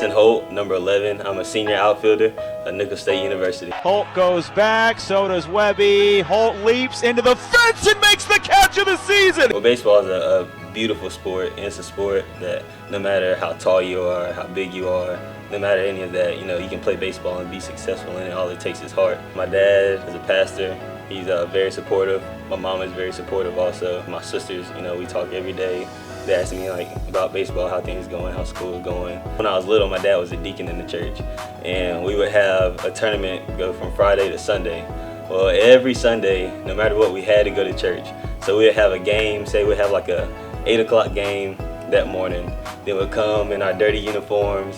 Justin Holt, number 11. I'm a senior outfielder at Nicholls State University. Holt goes back, so does Webby. Holt leaps into the fence and makes the catch of the season. Well, baseball is a beautiful sport, and it's a sport that no matter how tall you are, how big you are, no matter any of that, you can play baseball and be successful in it. All it takes is heart. My dad is a pastor. He's very supportive. My mom is very supportive also. My sisters, we talk every day. They ask me about baseball, how things going, how school is going. When I was little, my dad was a deacon in the church, and we would have a tournament go from Friday to Sunday. Well, every Sunday, no matter what, we had to go to church. So we'd have a game, say we'd have a 8 o'clock game that morning. Then we'd come in our dirty uniforms,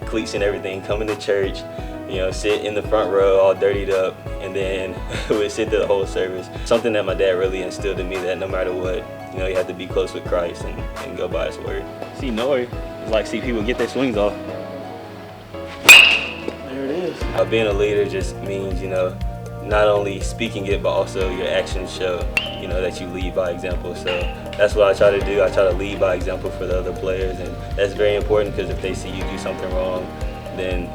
cleats and everything, come into church, sit in the front row all dirtied up, and then we'd sit through the whole service. Something that my dad really instilled in me, that no matter what, you have to be close with Christ and go by his word. See Nori, it's see people get their swings off. There it is. Being a leader just means, not only speaking it, but also your actions show, that you lead by example. So that's what I try to do. I try to lead by example for the other players, and that's very important because if they see you do something wrong, then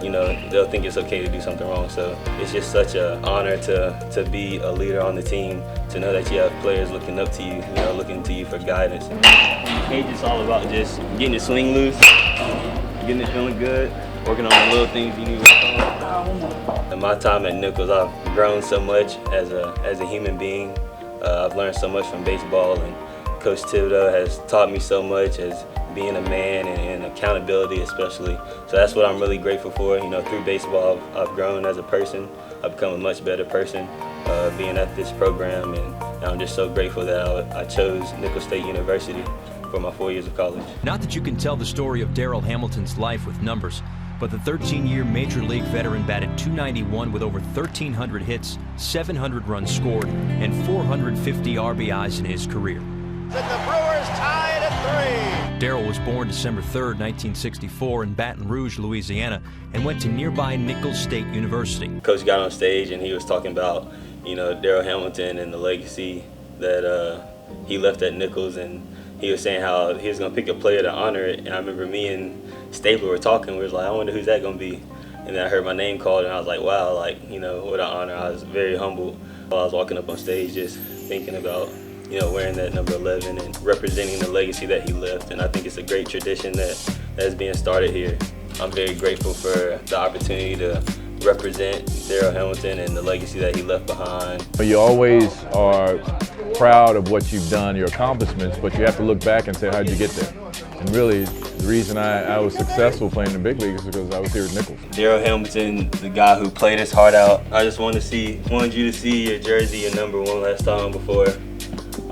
they'll think it's okay to do something wrong. So it's just such an honor to be a leader on the team, to know that you have players looking up to you, looking to you for guidance. Cage is all about just getting your swing loose, getting it feeling good, working on the little things you need to work on. In my time at Nicholls, I've grown so much as a human being. I've learned so much from baseball, and Coach Thibodeau has taught me so much as being a man and accountability especially. So that's what I'm really grateful for. Through baseball, I've grown as a person. I've become a much better person being at this program, and I'm just so grateful that I chose Nicholls State University for my 4 years of college. Not that you can tell the story of Darryl Hamilton's life with numbers, but the 13-year Major League veteran batted .291 with over 1,300 hits, 700 runs scored, and 450 RBIs in his career. And the Brewers tie it at 3. Darryl was born December 3rd, 1964 in Baton Rouge, Louisiana, and went to nearby Nicholls State University. Coach got on stage and he was talking about, Darryl Hamilton and the legacy that he left at Nicholls, and he was saying how he was going to pick a player to honor it. And I remember me and Stapler were talking. We was like, I wonder who's that going to be. And then I heard my name called, and I was like, wow, what an honor. I was very humbled while I was walking up on stage, just thinking about wearing that number 11 and representing the legacy that he left. And I think it's a great tradition that's being started here. I'm very grateful for the opportunity to represent Darryl Hamilton and the legacy that he left behind. You always are proud of what you've done, your accomplishments, but you have to look back and say, how'd you get there? And really, the reason I was successful playing in the big leagues is because I was here at Nicholls. Darryl Hamilton, the guy who played his heart out. I just wanted you to see your jersey, your number, one last time before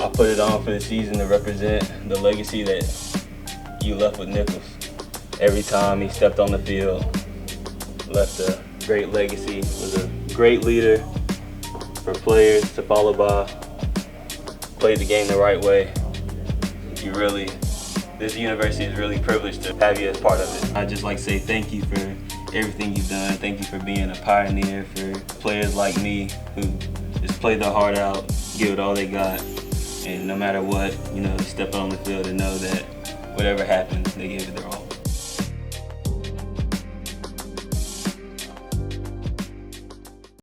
I put it on for the season to represent the legacy that you left with Nicholls. Every time he stepped on the field, left a great legacy, was a great leader for players to follow by, played the game the right way. This university is really privileged to have you as part of it. I'd just like to say thank you for everything you've done. Thank you for being a pioneer for players like me who just play their heart out, give it all they got, and no matter what, step on the field and know that whatever happens, they gave it their all.